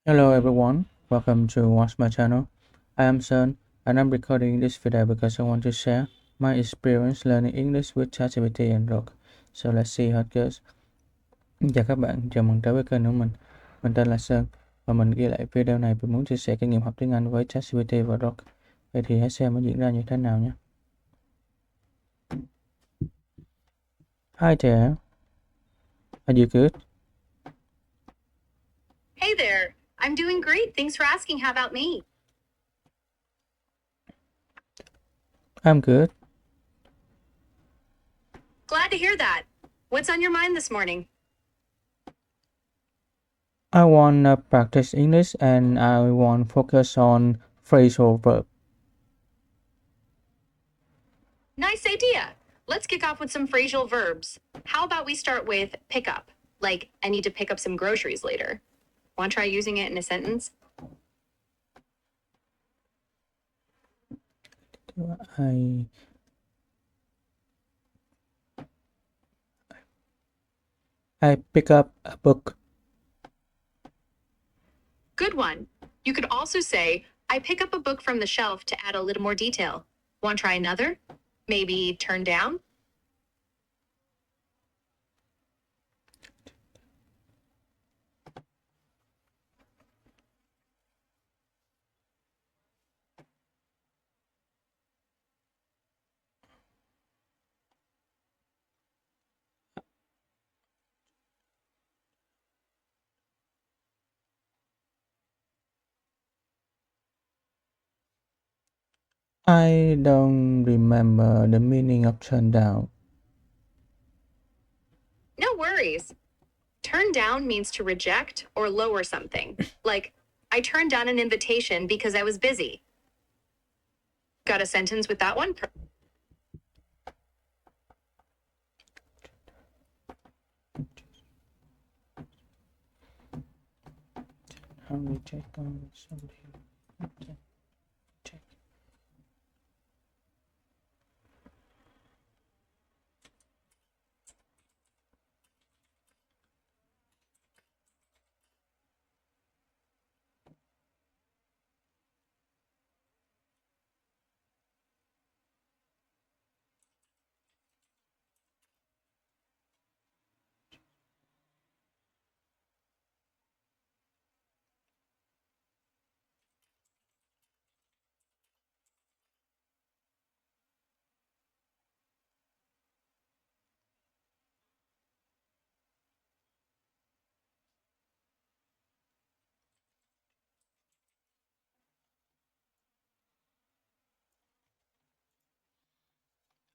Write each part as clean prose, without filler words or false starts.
Hello everyone, welcome to watch my channel. I am Sơn and I'm recording this video because I want to share my experience learning English with ChatGPT and Grok. So let's see how it goes. Chào các bạn, chào mừng tới với kênh của mình. Mình tên là Sơn và mình ghi lại video này vì muốn chia sẻ kinh nghiệm học tiếng Anh với ChatGPT và Grok. Vậy thì hãy xem nó diễn ra như thế nào nhé. Hi there, are you good? Hey there. I'm doing great. Thanks for asking. How about me? I'm good. Glad to hear that. What's on your mind this morning? I want to practice English and I want to focus on phrasal verb. Nice idea. Let's kick off with some phrasal verbs. How about we start with pick up? Like, I need to pick up some groceries later. Want to try using it in a sentence? I I pick up a book. Good one. You could also say, I pick up a book from the shelf to add a little more detail. Want to try another? Maybe turn down? I don't remember the meaning of turn down. No worries. Turn down means to reject or lower something. Like, I turned down an invitation because I was busy. Got a sentence with that one? How we check on something? Check.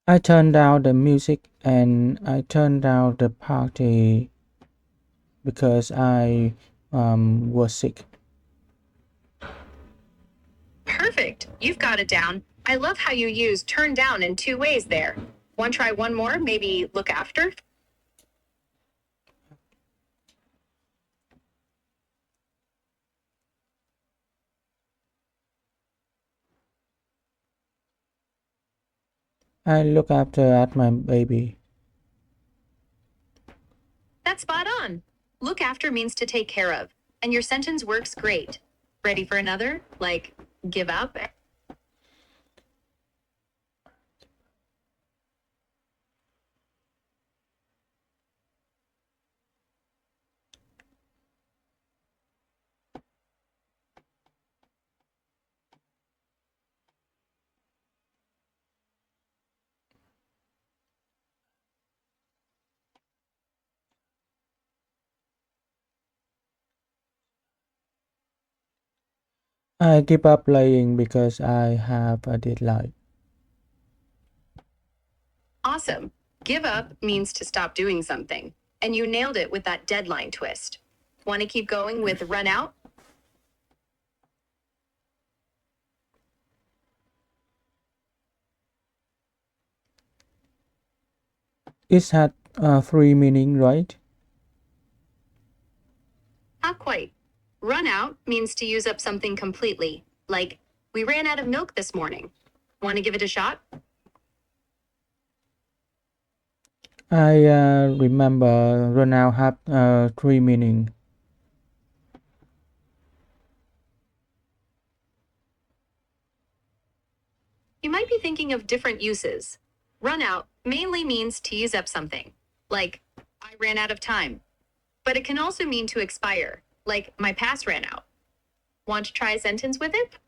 I turned down the music and I turned down the party because I was sick. Perfect. You've got it down. I love how you use turn down in two ways there. Want to try one more? Maybe look after? I look after at my baby. That's spot on. Look after means to take care of, and your sentence works great. Ready for another? Like, give up? I give up playing because I have a deadline. Awesome. Give up means to stop doing something, and you nailed it with that deadline twist. Want to keep going with run out? It had three meaning, right? Not quite. Run out means to use up something completely. Like, we ran out of milk this morning. Want to give it a shot? I remember run out have three meaning. might be thinking of different uses. Run out mainly means to use up something, like I ran out of time. But it can also mean to expire, like my pass ran out. Want to try a sentence with it?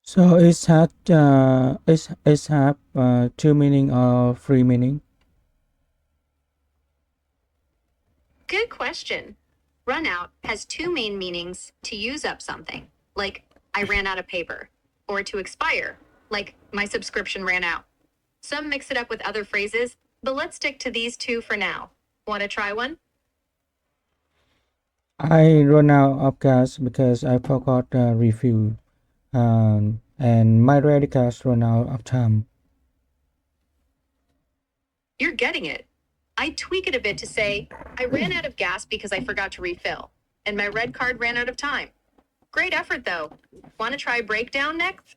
So is have two meaning or three meaning? Good question. Run out has two main meanings: to use up something, like I ran out of paper, or to expire, like my subscription ran out. Some mix it up with other phrases, but let's stick to these two for now. Want to try one? I run out of gas because I forgot refuel, and my credit cards run out of time. You're getting it. I tweak it a bit to say, I ran out of gas because I forgot to refill, and my red card ran out of time. Great effort, though. Want to try breakdown next?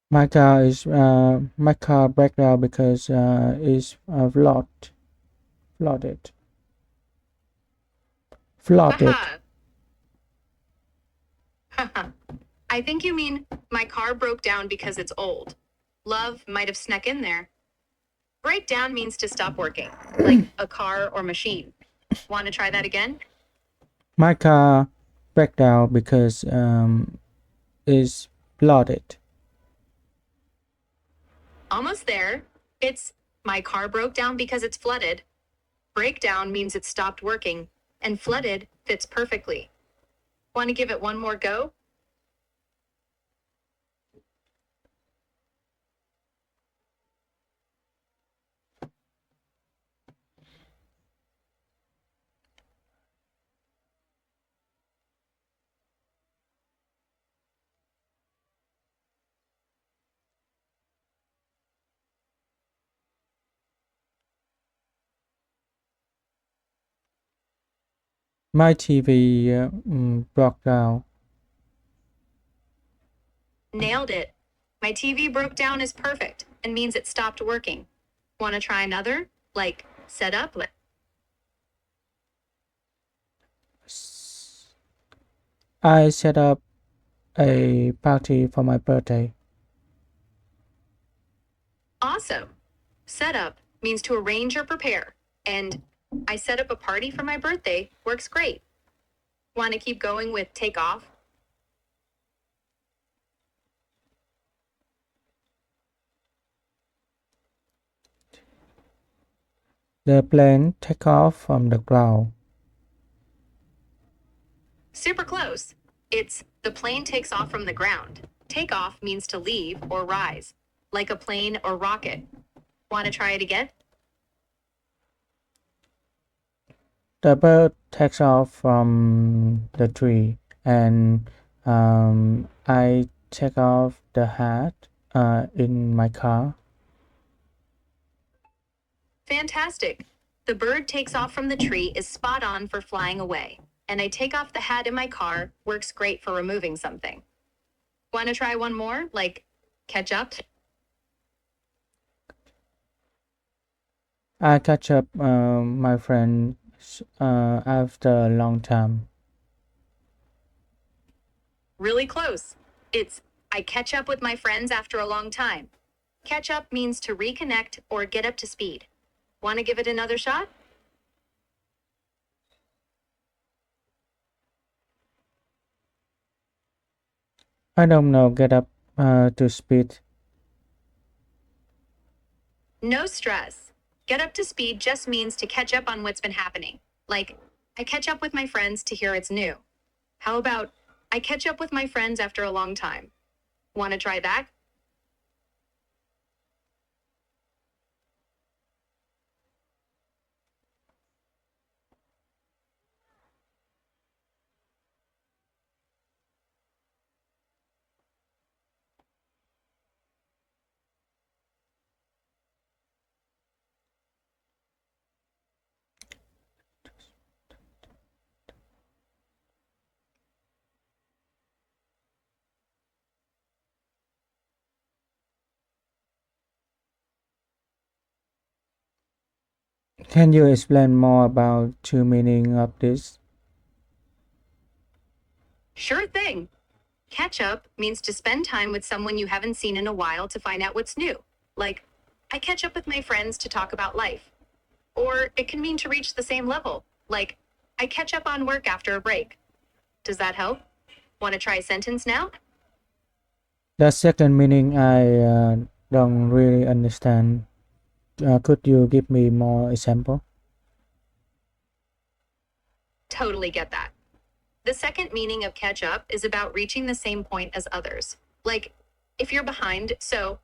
My car break down because is flooded flooded. Haha. Haha. I think you mean my car broke down because it's old. Love might have snuck in there. Break down means to stop working, like a car or machine. Want to try that again? My car break down because is flooded. Almost there. It's my car broke down because it's flooded. Breakdown means it stopped working, and flooded fits perfectly. Want to give it one more go? My TV broke down. Nailed it. My TV broke down is perfect and means it stopped working. Want to try another? Like, set up? I set up a party for my birthday. Awesome. Set up means to arrange or prepare. And I set up a party for my birthday works great. Want to keep going with take off? The plane took off from the ground. Super close. It's the plane takes off from the ground. Take off means to leave or rise, like a plane or rocket. Want to try it again? The bird takes off from the tree, and I take off the hat in my car. Fantastic. The bird takes off from the tree is spot on for flying away. And I take off the hat in my car works great for removing something. Want to try one more? Like catch up? I catch up my friends after a long time. Really close. It's I catch up with my friends after a long time. Catch up means to reconnect or get up to speed. Want to give it another shot? I don't know, get up to speed. No stress. Get up to speed just means to catch up on what's been happening. Like, I catch up with my friends to hear it's new. How about, I catch up with my friends after a long time? Want to try that? Can you explain more about two meaning of this? Sure thing. Catch up means to spend time with someone you haven't seen in a while to find out what's new. Like, I catch up with my friends to talk about life. Or it can mean to reach the same level. Like, I catch up on work after a break. Does that help? Want to try a sentence now? The second meaning I don't really understand. Could you give me more example? Totally get that. The second meaning of catch up is about reaching the same point as others. Like, if you're behind, so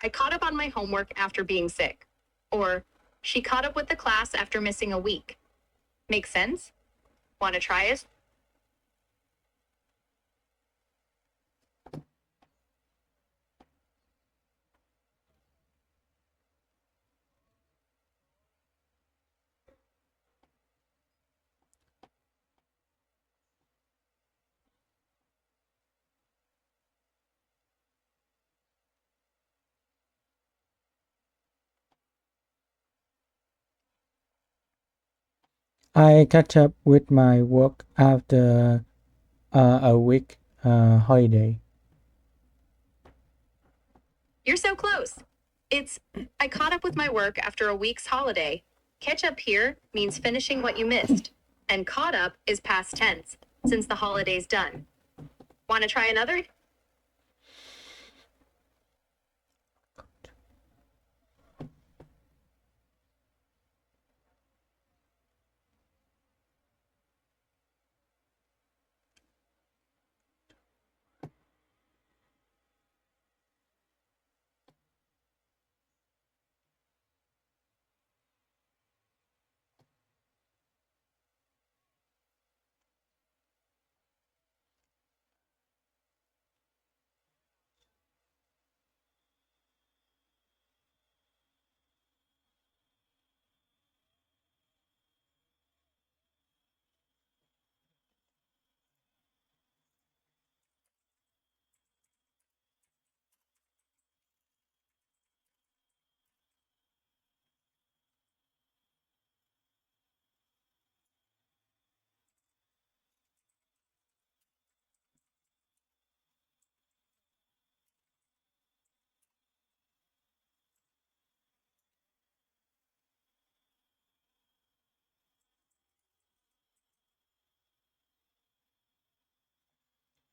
I caught up on my homework after being sick. Or she caught up with the class after missing a week. Make sense? Want to try it? I catch up with my work after a week holiday. You're so close. It's I caught up with my work after a week's holiday. Catch up here means finishing what you missed. And caught up is past tense, since the holiday's done. Want to try another?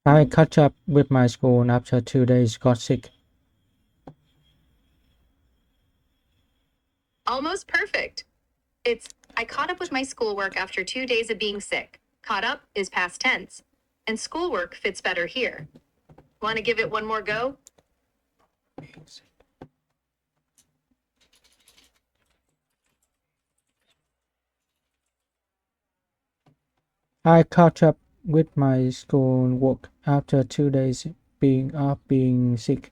I caught up with my school after 2 days got sick. Almost perfect. It's I caught up with my schoolwork after 2 days of being sick. Caught up is past tense. And schoolwork fits better here. Want to give it one more go? I caught up with my school work after 2 days being sick.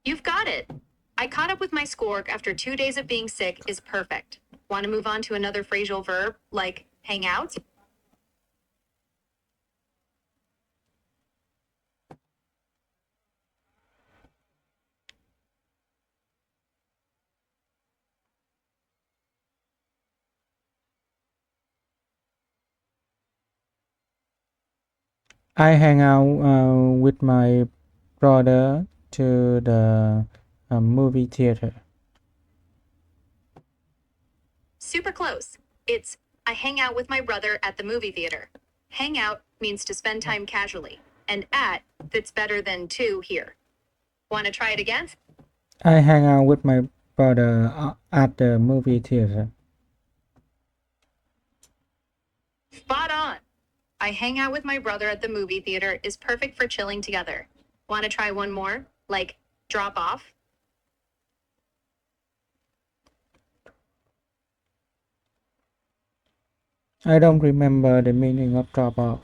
You've got it. I caught up with my schoolwork after 2 days of being sick is perfect. Want to move on to another phrasal verb like hang out? I hang out with my brother to the movie theater. Super close. It's I hang out with my brother at the movie theater. Hang out means to spend time casually, and at fits better than to here. Want to try it again? I hang out with my brother at the movie theater. Spot on. I hang out with my brother at the movie theater is perfect for chilling together. Want to try one more? Like drop off? I don't remember the meaning of drop off.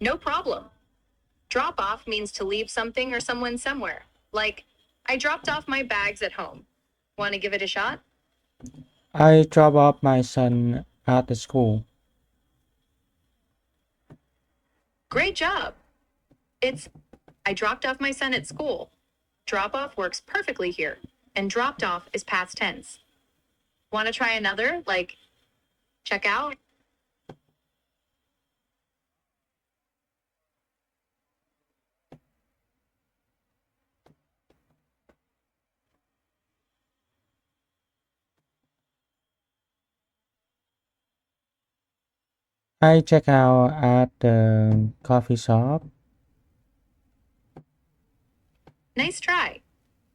No problem. Drop off means to leave something or someone somewhere. Like, I dropped off my bags at home. Want to give it a shot? I drop off my son at the school. Great job. It's I dropped off my son at school. Drop off works perfectly here, and dropped off is past tense. Want to try another? Like, check out? I check out at the coffee shop. Nice try.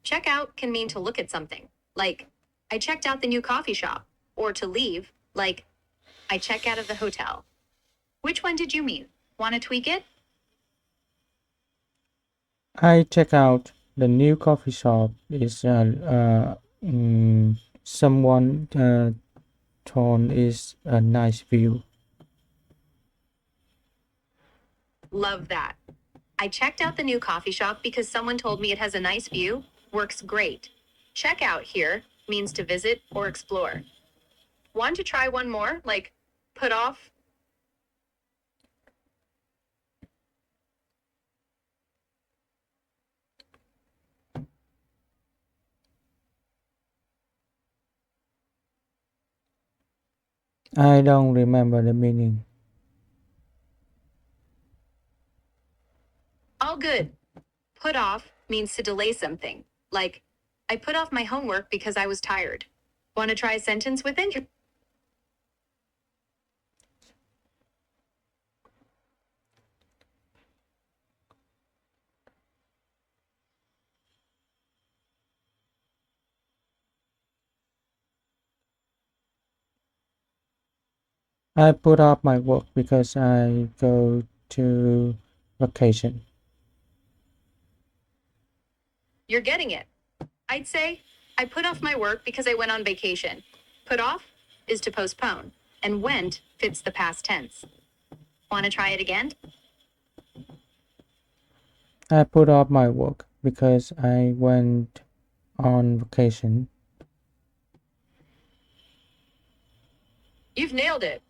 Check out can mean to look at something. Like, I checked out the new coffee shop. Or to leave. Like, I check out of the hotel. Which one did you mean? Want to tweak it? I check out the new coffee shop. Is someone told is a nice view. Love that. I checked out the new coffee shop because someone told me it has a nice view. Works great. Check out here means to visit or explore. Want to try one more? Like, put off? I don't remember the meaning. All good. Put off means to delay something. Like, I put off my homework because I was tired. Want to try a sentence with it? I put off my work because I go to vacation. You're getting it. I'd say, I put off my work because I went on vacation. Put off is to postpone, and went fits the past tense. Want to try it again? I put off my work because I went on vacation. You've nailed it.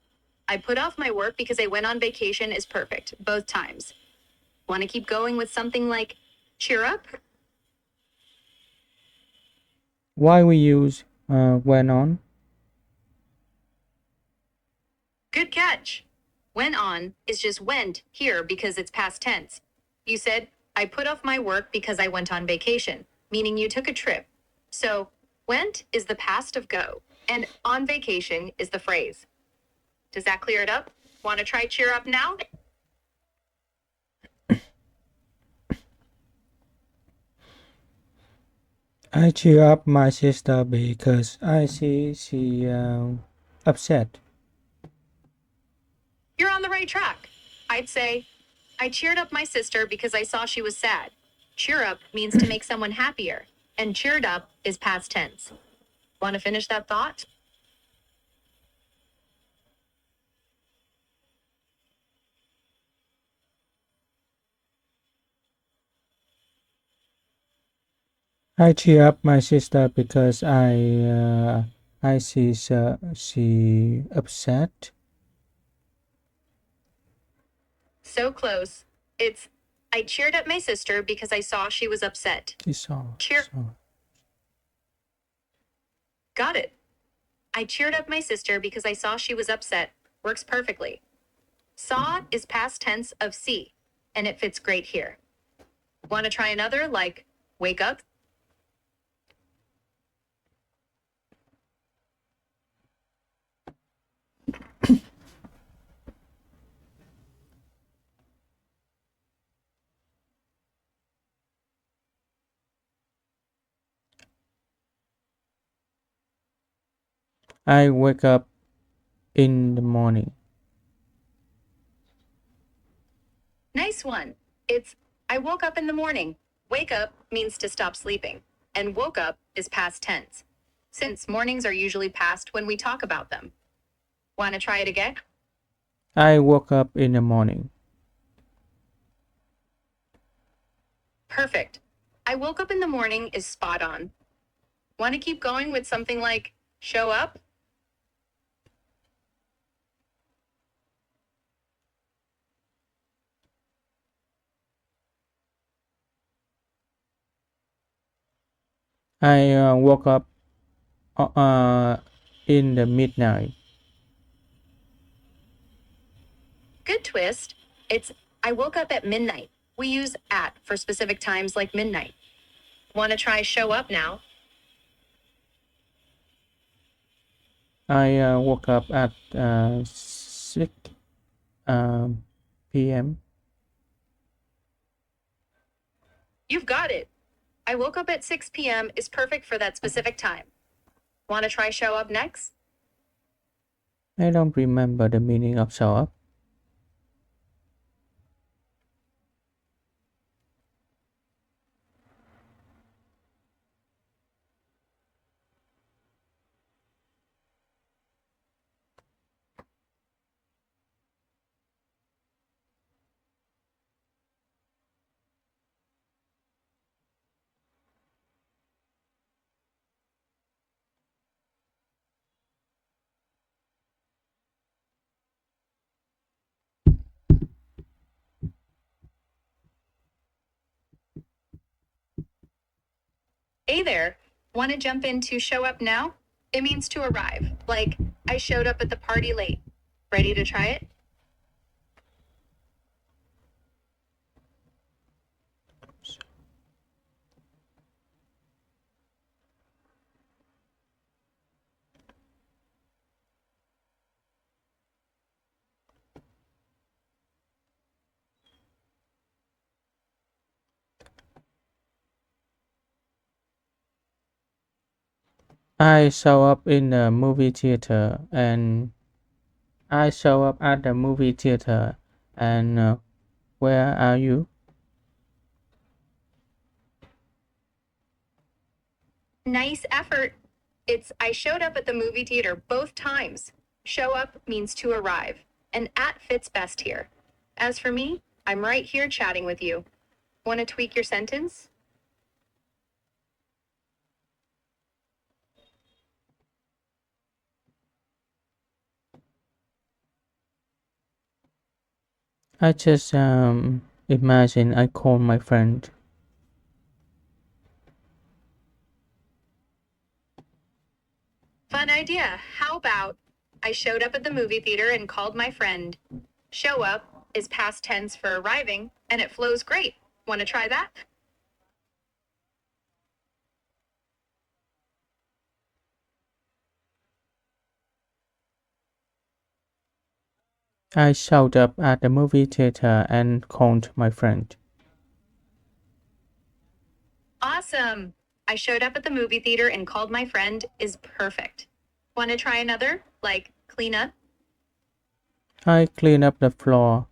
I put off my work because I went on vacation is perfect, both times. Want to keep going with something like cheer up? Why we use went on? Good catch. Went on is just went here because it's past tense. You said, I put off my work because I went on vacation, meaning you took a trip. So, went is the past of go, and on vacation is the phrase. Does that clear it up? Want to try cheer up now? I cheer up my sister because I see she upset. You're on the right track. I'd say, I cheered up my sister because I saw she was sad. Cheer up means to make someone happier, and cheered up is past tense. Want to finish that thought? I cheer up my sister because I see she upset. So close. It's, I cheered up my sister because I saw she was upset. She saw. Cheer. Got it. I cheered up my sister because I saw she was upset. Works perfectly. Saw is past tense of see, and it fits great here. Want to try another, like wake up? I wake up in the morning. Nice one. It's, I woke up in the morning. Wake up means to stop sleeping, and woke up is past tense, since mornings are usually past when we talk about them. Want to try it again? I woke up in the morning. Perfect. I woke up in the morning is spot on. Want to keep going with something like show up? I woke up in the midnight. Good twist. It's, I woke up at midnight. We use at for specific times like midnight. Want to try show up now? I woke up at 6 p.m. You've got it. I woke up at 6 p.m. is perfect for that specific time. Want to try show up next? I don't remember the meaning of show up. Hey there. Want to jump into show up now? It means to arrive. Like, I showed up at the party late. Ready to try it? I show up in the movie theater and I show up at the movie theater and where are you? Nice effort. It's, I showed up at the movie theater both times. Show up means to arrive, and at fits best here. As for me, I'm right here chatting with you. Want to tweak your sentence? I just imagine I call my friend. Fun idea. How about I showed up at the movie theater and called my friend? Show up is past tense for arriving, and it flows great. Want to try that? I showed up at the movie theater and called my friend. Awesome. I showed up at the movie theater and called my friend is perfect. Want to try another? Like clean up? I cleaned up the floor.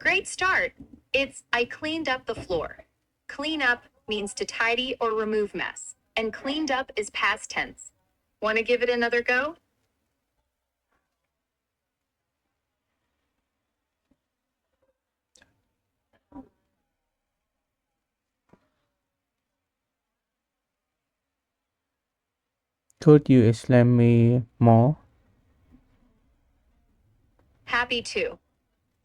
Great start. It's I cleaned up the floor. Clean up means to tidy or remove mess, and cleaned up is past tense. Want to give it another go? Could you explain me more? Happy to.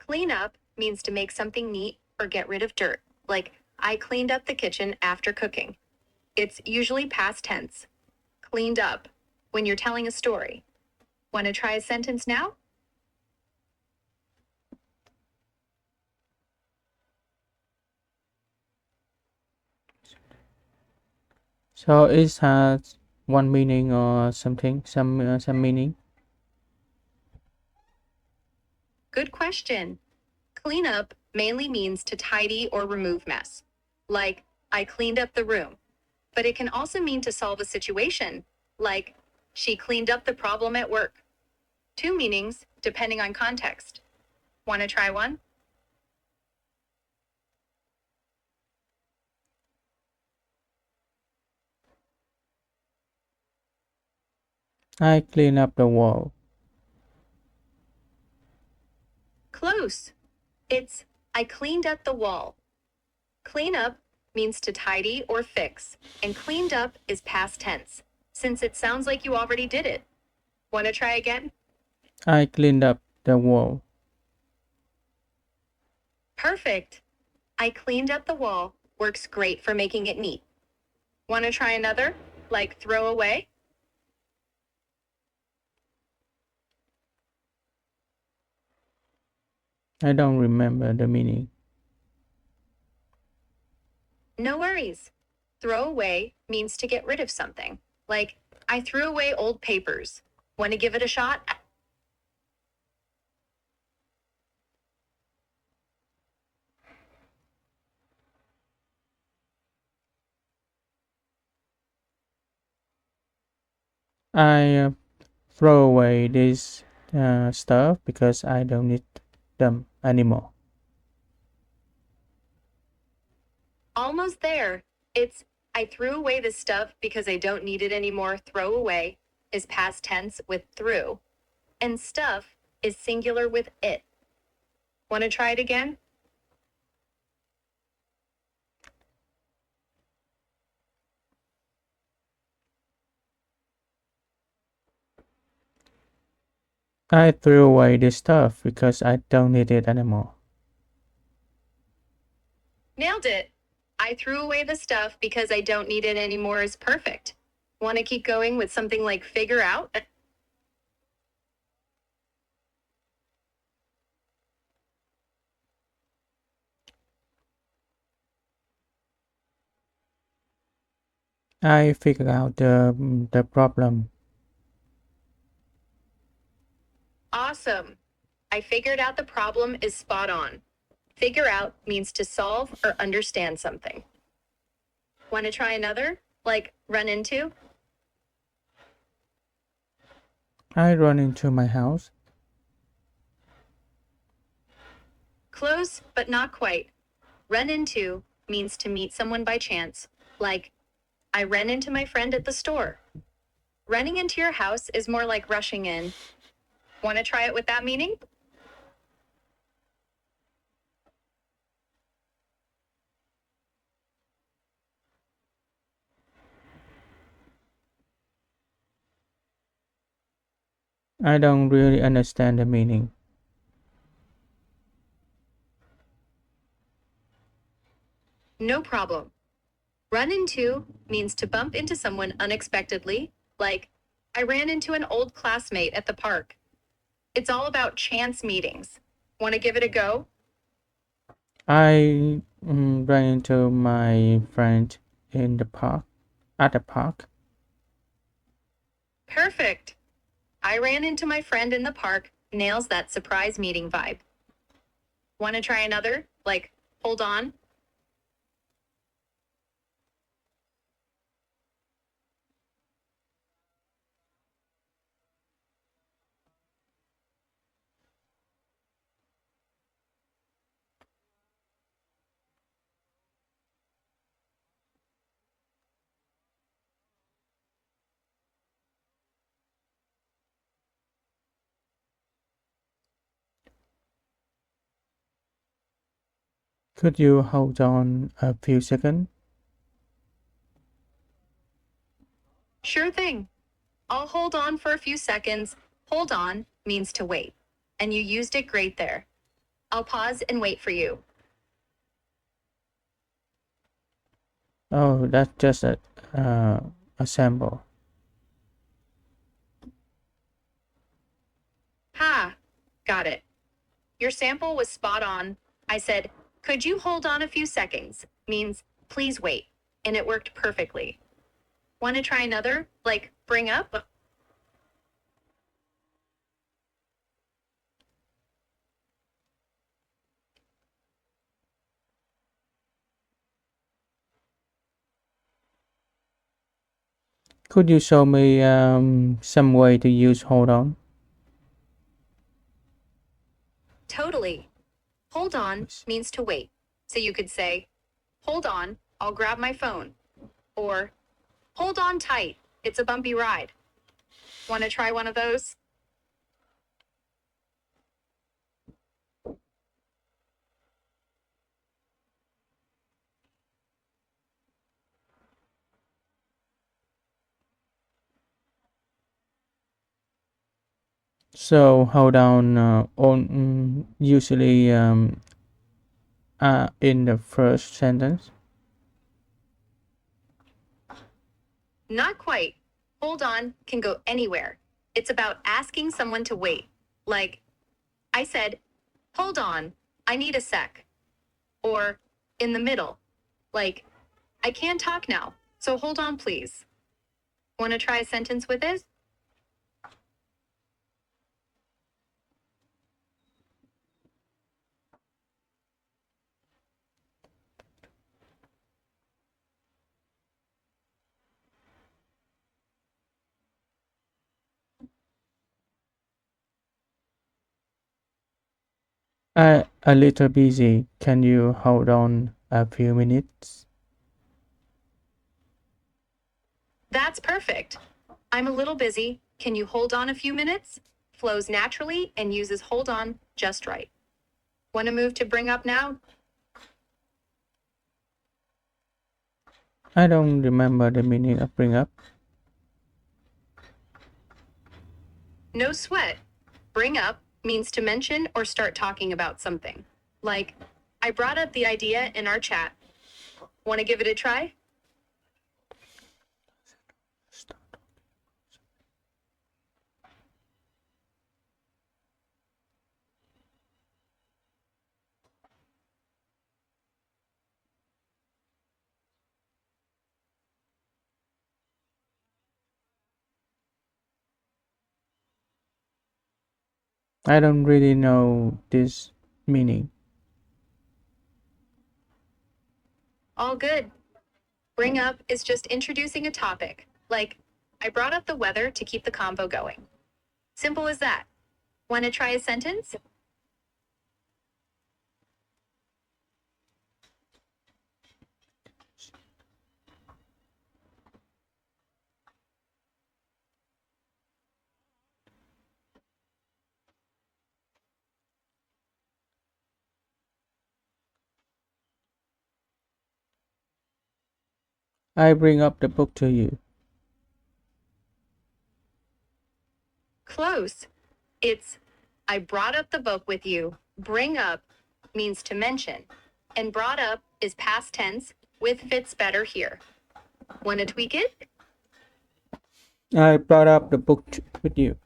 Clean up means to make something neat or get rid of dirt, like I cleaned up the kitchen after cooking. It's usually past tense. Cleaned up when you're telling a story. Want to try a sentence now? So it has one meaning or something, some meaning. Good question. Clean up mainly means to tidy or remove mess, like I cleaned up the room. But it can also mean to solve a situation, like she cleaned up the problem at work. Two meanings, depending on context. Want to try one? I clean up the wall. Close. It's I cleaned up the wall. Clean up means to tidy or fix, and cleaned up is past tense, since it sounds like you already did it. Want to try again? I cleaned up the wall. Perfect. I cleaned up the wall works great for making it neat. Want to try another? Like throw away? I don't remember the meaning. No worries. Throw away means to get rid of something. Like, I threw away old papers. Want to give it a shot? I throw away this stuff because I don't need them anymore. Almost there. It's, I threw away this stuff because I don't need it anymore. Throw away is past tense with threw, and stuff is singular with it. Want to try it again? I threw away this stuff because I don't need it anymore. Nailed it. I threw away the stuff because I don't need it anymore is perfect. Want to keep going with something like figure out? I figured out the problem. Awesome. I figured out the problem is spot on. Figure out means to solve or understand something. Want to try another? Like run into? I run into my house. Close, but not quite. Run into means to meet someone by chance. Like, I ran into my friend at the store. Running into your house is more like rushing in. Want to try it with that meaning? I don't really understand the meaning. No problem. Run into means to bump into someone unexpectedly, like, I ran into an old classmate at the park. It's all about chance meetings. Want to give it a go? I ran into my friend in the park, at the park. Perfect. I ran into my friend in the park nails that surprise meeting vibe. Want to try another? Like, hold on. Could you hold on a few seconds? Sure thing. I'll hold on for a few seconds. Hold on means to wait. And you used it great there. I'll pause and wait for you. Oh, that's just a sample. Ha! Got it. Your sample was spot on. I said, could you hold on a few seconds? Means, please wait. And it worked perfectly. Want to try another? Like, bring up? Could you show me some way to use hold on? Totally. Hold on means to wait. So you could say, hold on, I'll grab my phone. Or, hold on tight, it's a bumpy ride. Want to try one of those? So hold on on usually in the first sentence. Not quite. Hold on can go anywhere. It's about asking someone to wait. Like, I said, hold on, I need a sec. Or, in the middle. Like, I can't talk now, so hold on, please. Want to try a sentence with it? A little busy. Can you hold on a few minutes? That's perfect. I'm a little busy. Can you hold on a few minutes? Flows naturally and uses hold on just right. Want to move to bring up now? I don't remember the meaning of bring up. No sweat. Bring up means to mention or start talking about something. Like, I brought up the idea in our chat. Want to give it a try? I don't really know this meaning. All good. Bring up is just introducing a topic. Like, I brought up the weather to keep the convo going. Simple as that. Want to try a sentence? I bring up the book to you. Close. It's, I brought up the book with you. Bring up means to mention. And brought up is past tense with fits better here. Want to tweak it? I brought up the book with you.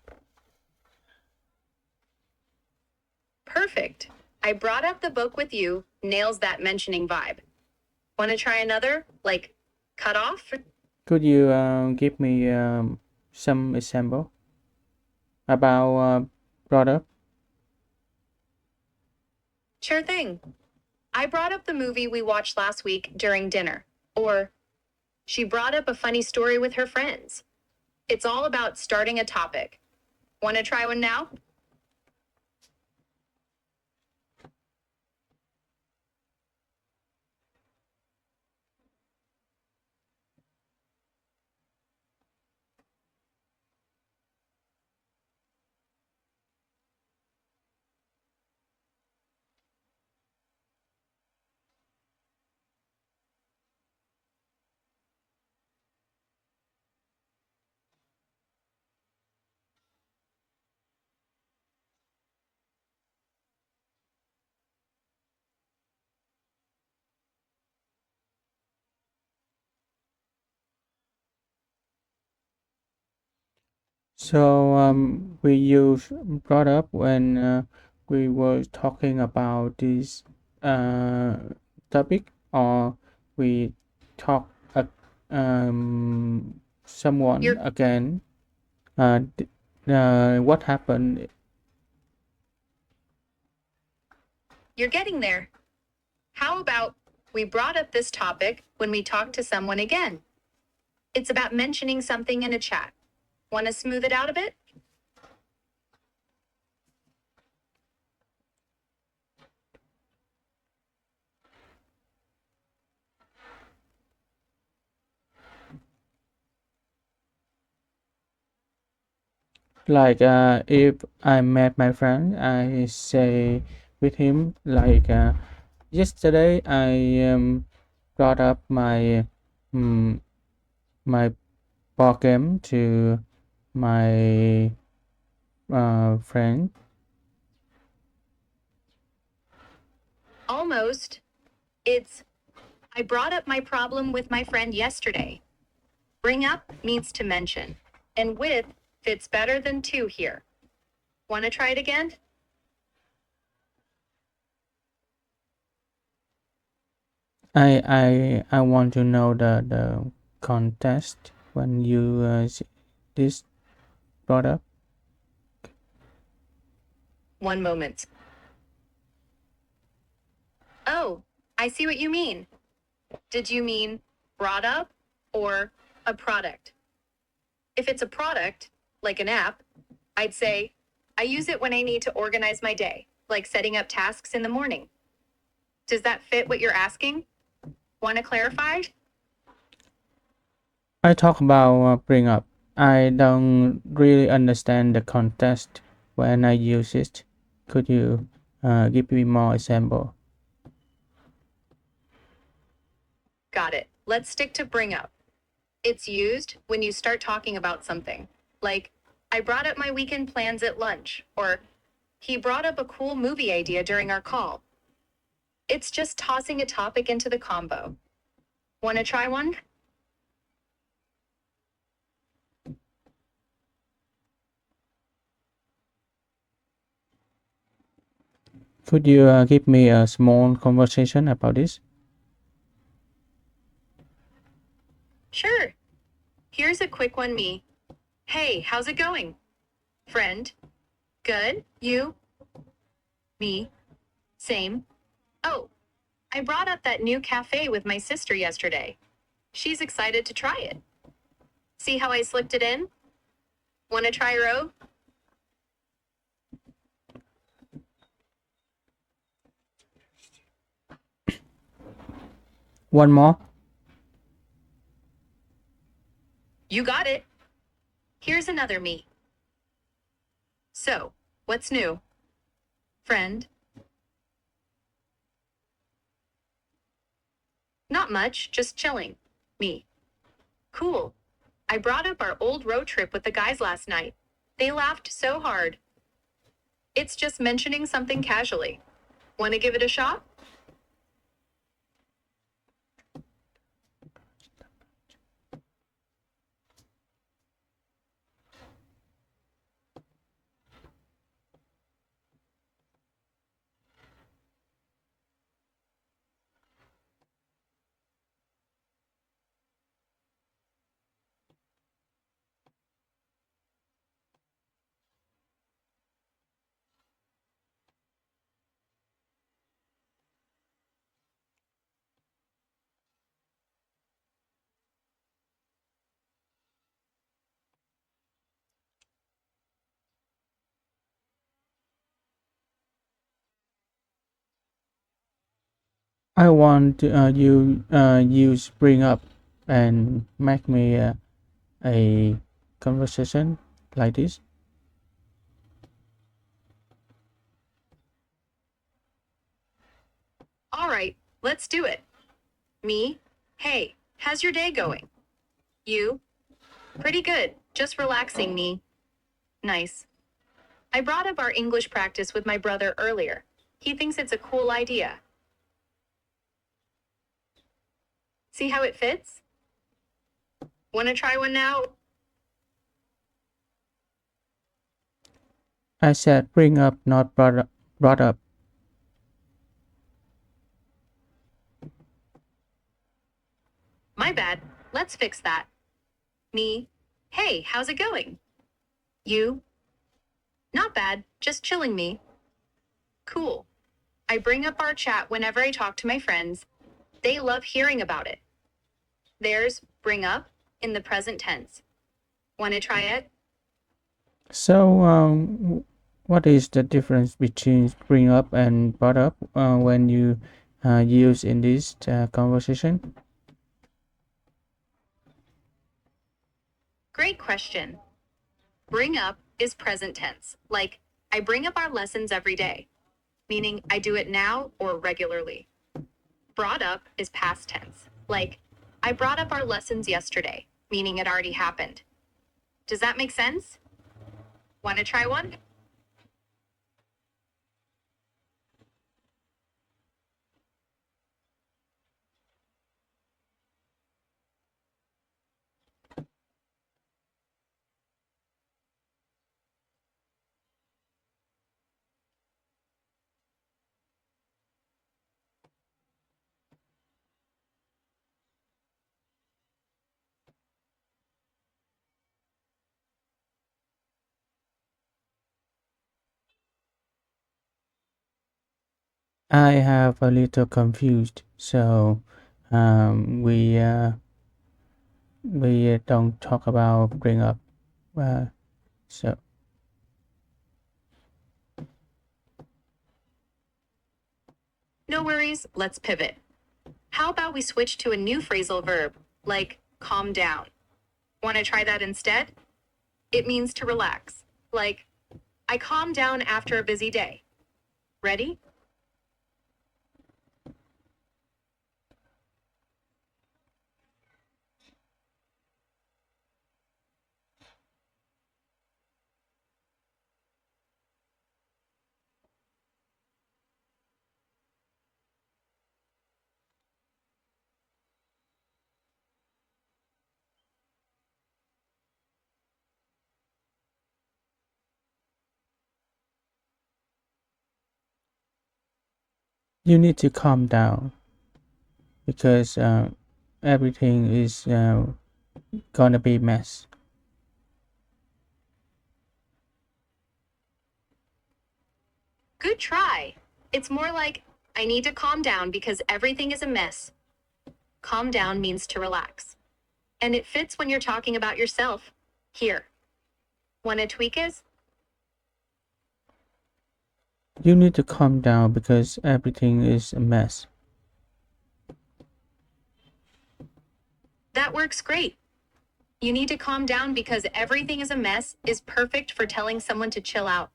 Perfect. I brought up the book with you nails that mentioning vibe. Want to try another? Like, cut off? Could you give me some example? about product. Sure thing. I brought up the movie we watched last week during dinner. Or, she brought up a funny story with her friends. It's all about starting a topic. Want to try one now? So we use brought up when we were talking about this uh, topic, or we talk someone You're again. What happened? you're getting there. How about we brought up this topic when we talked to someone again? It's about mentioning something in a chat. Want to smooth it out a bit? Like if I met my friend, I say with him like yesterday I brought up mm, my ball game to my friend. Almost. It's I brought up my problem with my friend yesterday. Bring up means to mention, and with fits better than to here. Want to try it again? I want to know the context when you this brought up. One moment. Oh, I see what you mean. Did you mean brought up or a product? If it's a product, like an app, I'd say, I use it when I need to organize my day, like setting up tasks in the morning. Does that fit what you're asking? Want to clarify? I talk about bring up. I don't really understand the context when I use it. Could you give me more example? Got it. Let's stick to bring up. It's used when you start talking about something. Like, I brought up my weekend plans at lunch, or he brought up a cool movie idea during our call. It's just tossing a topic into the combo. Want to try one? Could you give me a small conversation about this? Sure. Here's a quick one me. Hey, how's it going? Friend. Good. You? Me? Same. Oh, I brought up that new cafe with my sister yesterday. She's excited to try it. See how I slipped it in? Want to try Ro? One more. You got it. Here's another me. So, what's new? Friend. Not much, just chilling. Me. Cool. I brought up our old road trip with the guys last night. They laughed so hard. It's just mentioning something casually. Want to give it a shot? I want you use bring up and make me a conversation like this. All right, let's do it. Me, hey, how's your day going? You, pretty good, just relaxing, me. Nice. I brought up our English practice with my brother earlier. He thinks it's a cool idea. See how it fits? Want to try one now? I said bring up, not brought up. Brought up. My bad. Let's fix that. Me, hey, how's it going? You, not bad, just chilling, me. Cool. I bring up our chat whenever I talk to my friends. They love hearing about it. There's bring up in the present tense. Want to try it? So, what is the difference between bring up and brought up when you use in this conversation? Great question. Bring up is present tense, like I bring up our lessons every day, meaning I do it now or regularly. Brought up is past tense, like I brought up our lessons yesterday, meaning it already happened. Does that make sense? Want to try one? I have a little confused. So, we don't talk about bring up. Uh, so, No worries, let's pivot. How about we switch to a new phrasal verb, like calm down? Want to try that instead? It means to relax, like I calm down after a busy day. Ready? you need to calm down because everything is gonna be mess. Good try. It's more like I need to calm down because everything is a mess. Calm down means to relax. And it fits when you're talking about yourself. Here. Want to tweak it? You need to calm down because everything is a mess. That works great. You need to calm down because everything is a mess is perfect for telling someone to chill out.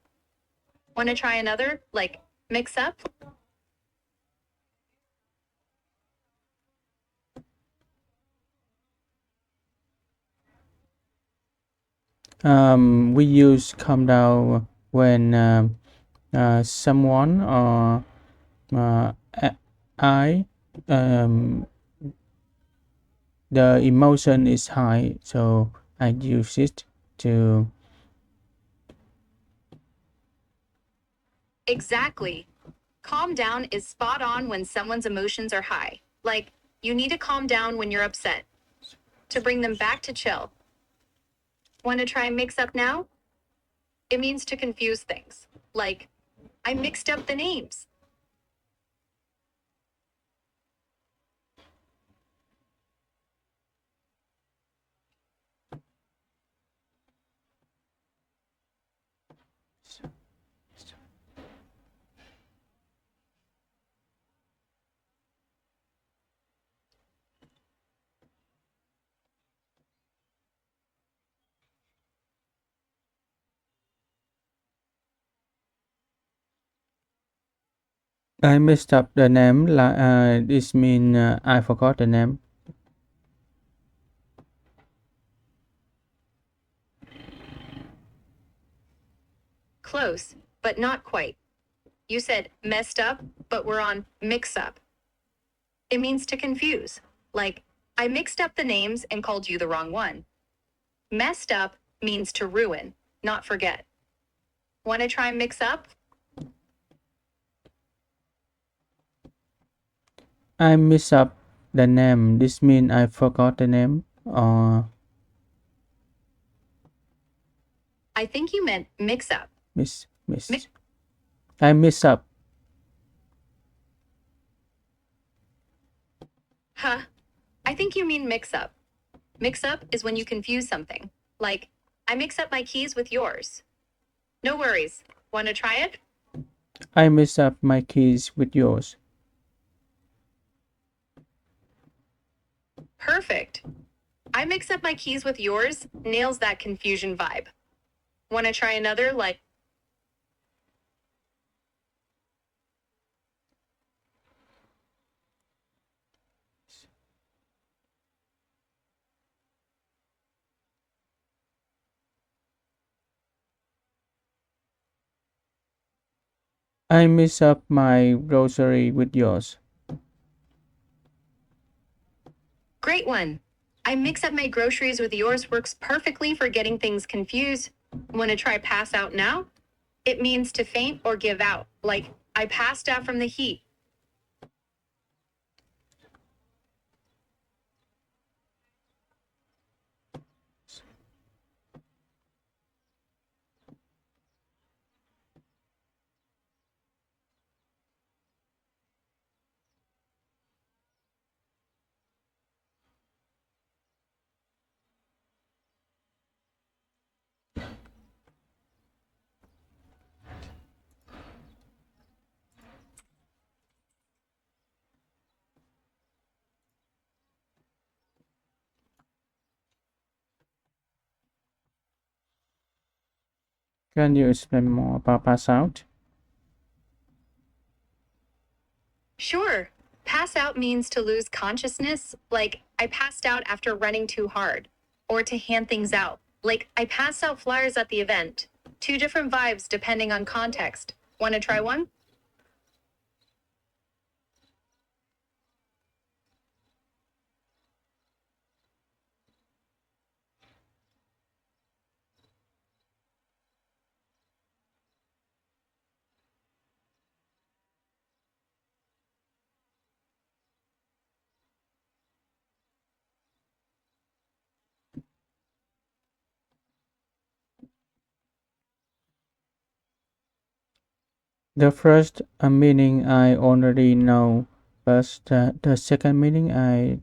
Want to try another? Like, mix up? We use calm down when someone or I um, the emotion is high, so I use it to. Exactly. Calm down is spot on when someone's emotions are high. Like, you need to calm down when you're upset to bring them back to chill. Want to try mix up now? It means to confuse things. Like, I mixed up the names. I messed up the name. This mean I forgot the name. Close, but not quite. You said messed up, but we're on mix up. It means to confuse. Like, I mixed up the names and called you the wrong one. Messed up means to ruin, not forget. Want to try mix up? I mess up the name. This mean I forgot the name. I think you meant mix up. Miss. I mess up. Huh? I think you mean mix up. Mix up is when you confuse something. Like, I mix up my keys with yours. No worries. Want to try it? I mess up my keys with yours. Perfect. I mix up my keys with yours nails that confusion vibe. Want to try another? Like, I mess up my grocery with yours. great one. I mix up my groceries with yours works perfectly for getting things confused. Want to try pass out now? It means to faint or give out. Like, I passed out from the heat. Can you explain more about pass out? Sure. Pass out means to lose consciousness, like I passed out after running too hard, or to hand things out, like I passed out flyers at the event. Two different vibes depending on context. Want to try one? The first meaning I already know, but the second meaning I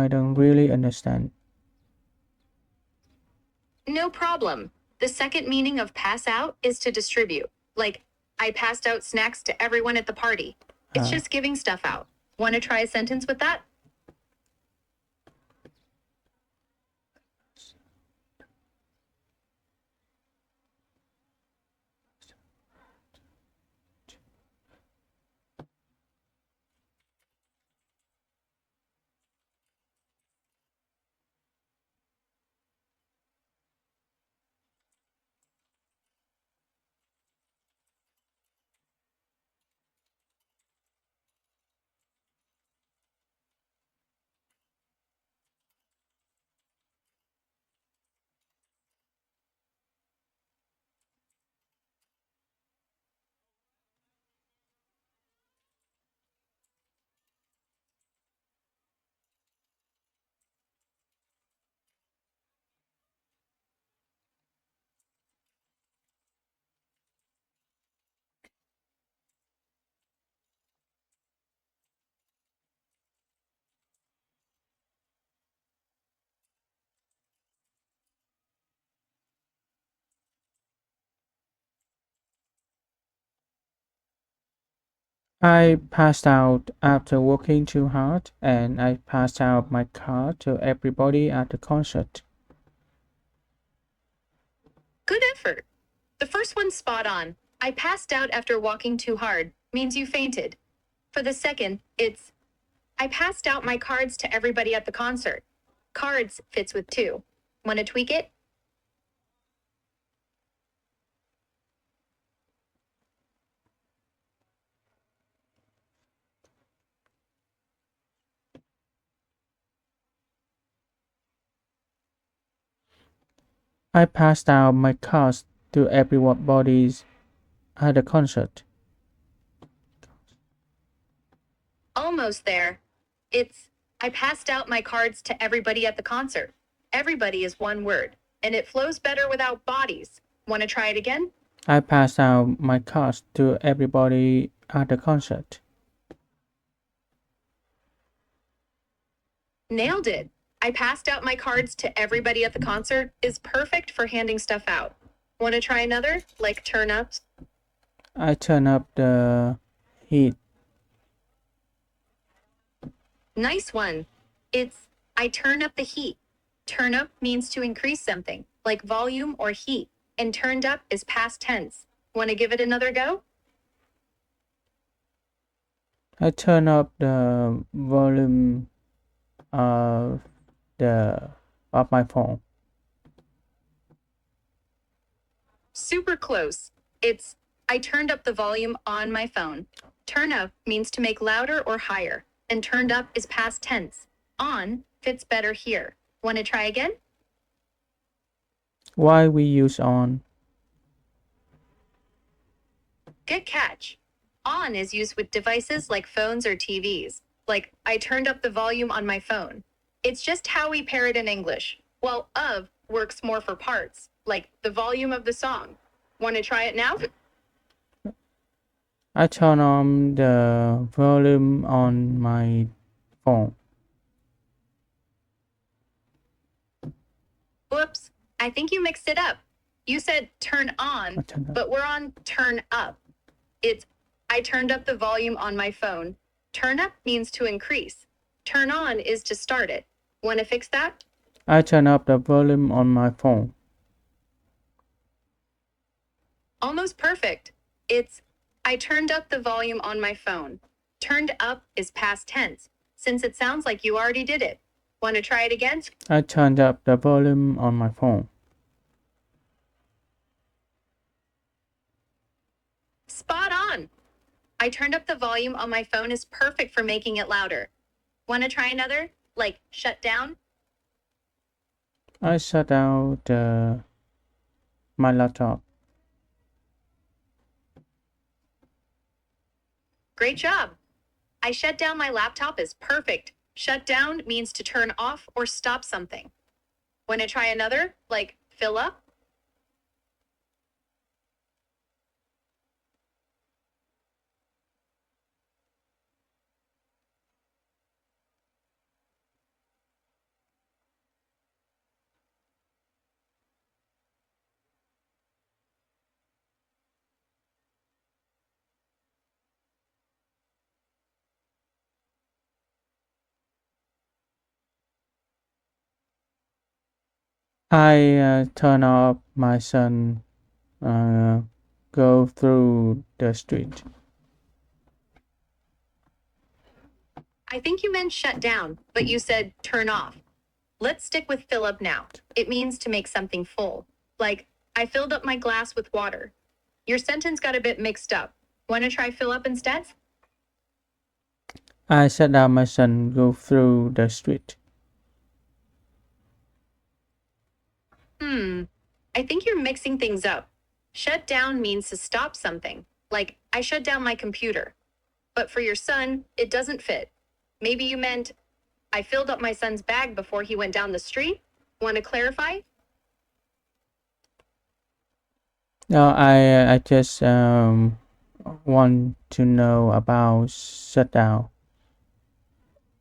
don't really understand. No problem. The second meaning of pass out is to distribute. Like, I passed out snacks to everyone at the party. It's Uh, just giving stuff out. Want to try a sentence with that? I passed out after working too hard, and I passed out my card to everybody at the concert. Good effort. The first one's spot on. I passed out after walking too hard means you fainted. For the second, it's I passed out my cards to everybody at the concert. Cards fits with two. Want to tweak it? I passed out my cards to everybody at the concert. Almost there. It's I passed out my cards to everybody at the concert. Everybody is one word, and it flows better without bodies. Want to try it again? I passed out my cards to everybody at the concert. Nailed it. I passed out my cards to everybody at the concert is perfect for handing stuff out. Want to try another? Like turn ups? I turn up the heat. Nice one. It's I turn up the heat. Turn up means to increase something, like volume or heat, and turned up is past tense. Want to give it another go? I turn up the volume of the of my phone. Super close. It's I turned up the volume on my phone. Turn up means to make louder or higher, and turned up is past tense. On fits better here. Want to try again? Why we use on? Good catch. On is used with devices like phones or TVs. Like, I turned up the volume on my phone. It's just how we pair it in English. While of works more for parts, like the volume of the song. Want to try it now? I turn on the volume on my phone. Whoops. I think you mixed it up. You said turn I on, turn up. but we're on turn up. It's I turned up the volume on my phone. Turn up means to increase. Turn on is to start it. Want to fix that? I turn up the volume on my phone. Almost perfect. It's I turned up the volume on my phone. Turned up is past tense, since it sounds like you already did it. Want to try it again? I turned up the volume on my phone. Spot on. I turned up the volume on my phone is perfect for making it louder. Want to try another? Like shut down? I shut down my laptop. Great job. I shut down my laptop is perfect. Shut down means to turn off or stop something. Want to try another? Like fill up? I turn off my son. Go through the street. I think you meant shut down, but you said turn off. Let's stick with fill up now. It means to make something full. Like, I filled up my glass with water. Your sentence got a bit mixed up. Want to try fill up instead? I sat down my son. Go through the street. I think you're mixing things up. Shut down means to stop something. Like, I shut down my computer. But for your son, it doesn't fit. Maybe you meant, I filled up my son's bag before he went down the street? Want to clarify? No, I just want to know about shut down.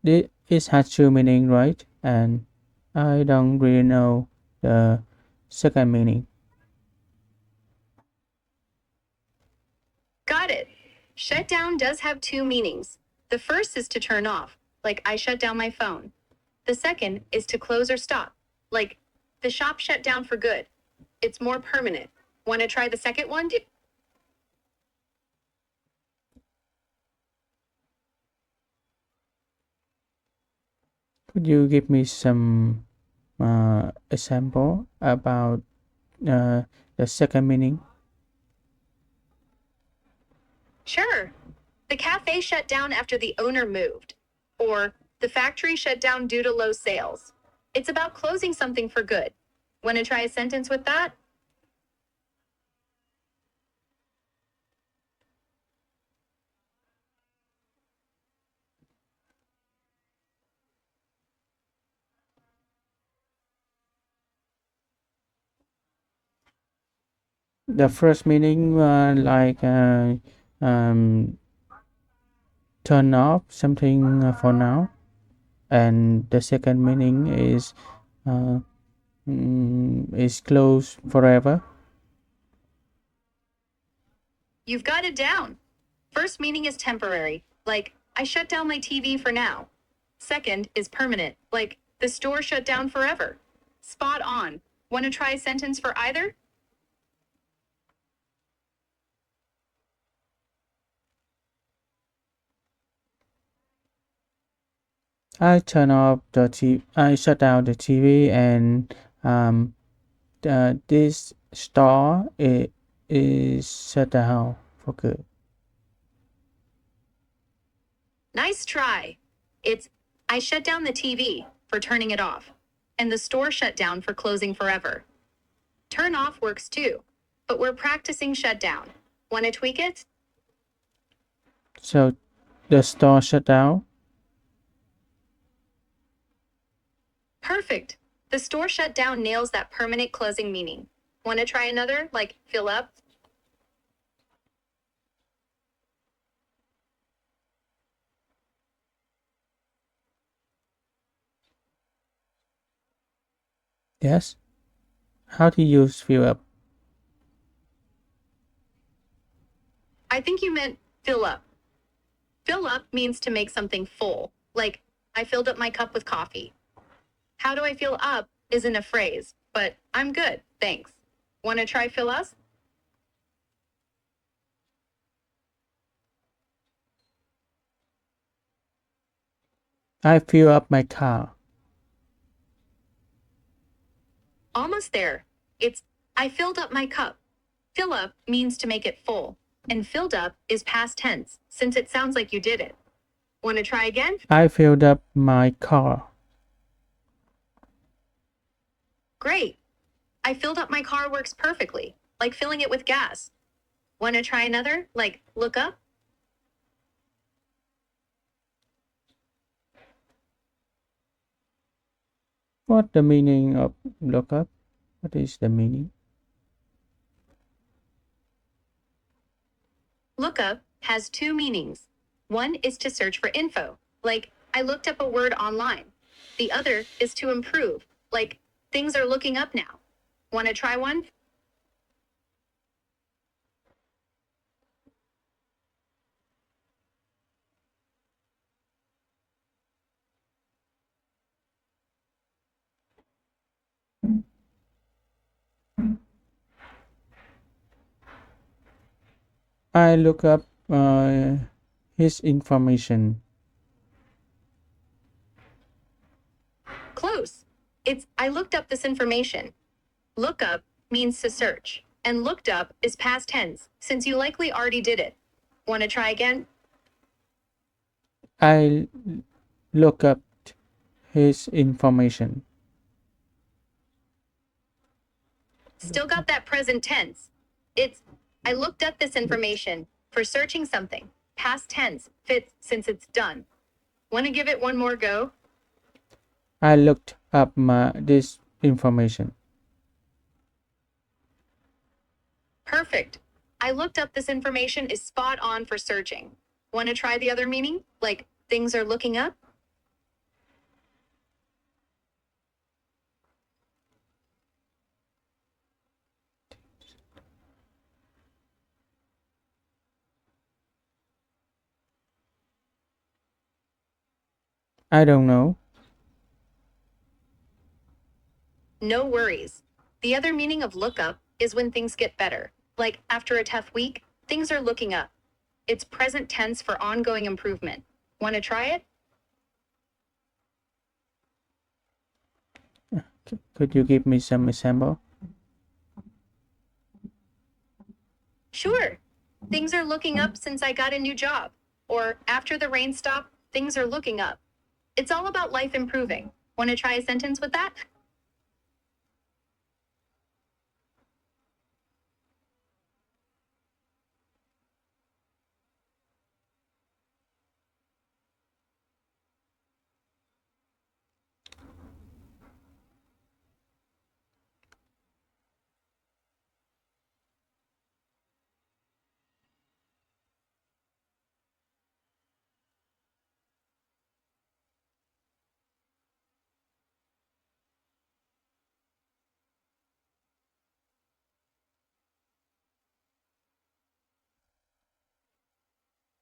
It has two meaning, right? And I don't really know the second meaning. Got it. Shut down does have two meanings. The first is to turn off, like I shut down my phone. The second is to close or stop, like the shop shut down for good. It's more permanent. Want to try the second one? Could you give me some example about uh, the second meaning? Sure. The cafe shut down after the owner moved. Or the factory shut down due to low sales. It's about closing something for good. Want to try a sentence with that? The first meaning, um, turn off something for now, and the second meaning uh, is closed forever. You've got it down. First meaning is temporary, like, I shut down my TV for now. Second is permanent, like, the store shut down forever. Spot on. Want to try a sentence for either? I shut down the TV, and um, this store is shut down for good. Nice try. It's, I shut down the TV for turning it off, and the store shut down for closing forever. Turn off works too, but we're practicing shutdown. Want to tweak it? So the store shut down. Perfect. The store shut down nails that permanent closing meaning. Want to try another, like fill up? Yes. How do you fill up? I think you meant fill up. Fill up means to make something full, like I filled up my cup with coffee. How do I feel up isn't a phrase, but I'm good, thanks. Want to try fill us? I fill up my car. Almost there. It's I filled up my cup. Fill up means to make it full, and filled up is past tense, since it sounds like you did it. Want to try again? I filled up my car. Great. I filled up my car works perfectly, like filling it with gas. Want to try another, like look up? What the meaning of look up? What is the meaning? Look up has two meanings. One is to search for info, like I looked up a word online. The other is to improve, like things are looking up now. Want to try one? I look up his information. Close. It's I looked up this information. Look up means to search, and looked up is past tense, since you likely already did it. Want to try again? I look up his information. Still got that present tense. It's I looked up this information for searching something. Past tense fits since it's done. Want to give it one more go? I looked up this information. Perfect. I looked up this information is spot on for searching. Want to try the other meaning? Like things are looking up? I don't know. No worries. The other meaning of look up is when things get better. Like after a tough week, things are looking up. It's present tense for ongoing improvement. Want to try it? Could you give me some example? Sure. Things are looking up since I got a new job. Or after the rain stopped, things are looking up. It's all about life improving. Want to try a sentence with that?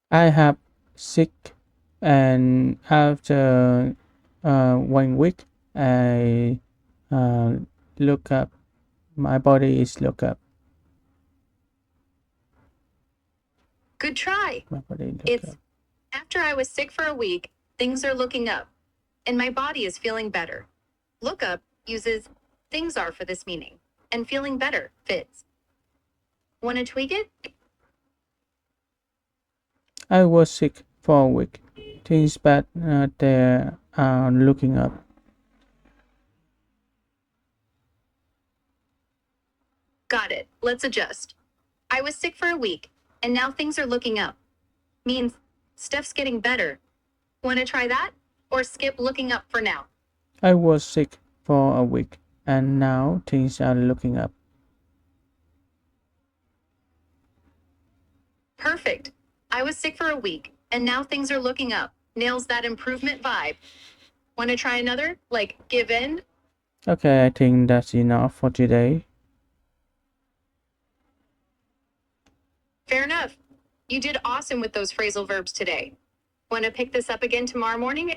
I have sick, and after 1 week, I uh, look up. My body is look up. Good try. My body look It's up. after I was sick for a week, things are looking up, and my body is feeling better. Look up uses things are for this meaning, and feeling better fits. Want to tweak it? I was sick for a week. Things bad they are looking up. Got it. Let's adjust. I was sick for a week, and now things are looking up. Means stuff's getting better. Want to try that? Or skip looking up for now? I was sick for a week, and now things are looking up. Perfect. I was sick for a week, and now things are looking up. Nails that improvement vibe. Want to try another? Like give in? Okay, I think that's enough for today. Fair enough. You did awesome with those phrasal verbs today. Want to pick this up again tomorrow morning?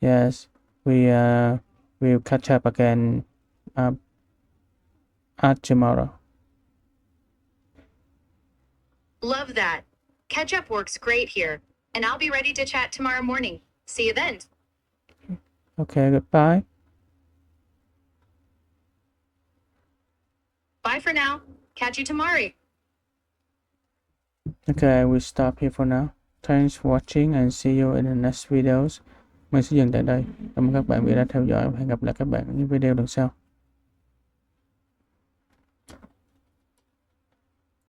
Yes, we will catch up again uh, at tomorrow. Love that. Catch up works great here, and I'll be ready to chat tomorrow morning. See you then. Okay, goodbye. Bye for now. Catch you tomorrow. Okay, I will stop here for now. Thanks for watching and see you in the next videos. Mình sẽ dừng tại đây. Cảm ơn các bạn vì đã theo dõi và hẹn gặp lại các bạn ở những video lần sau.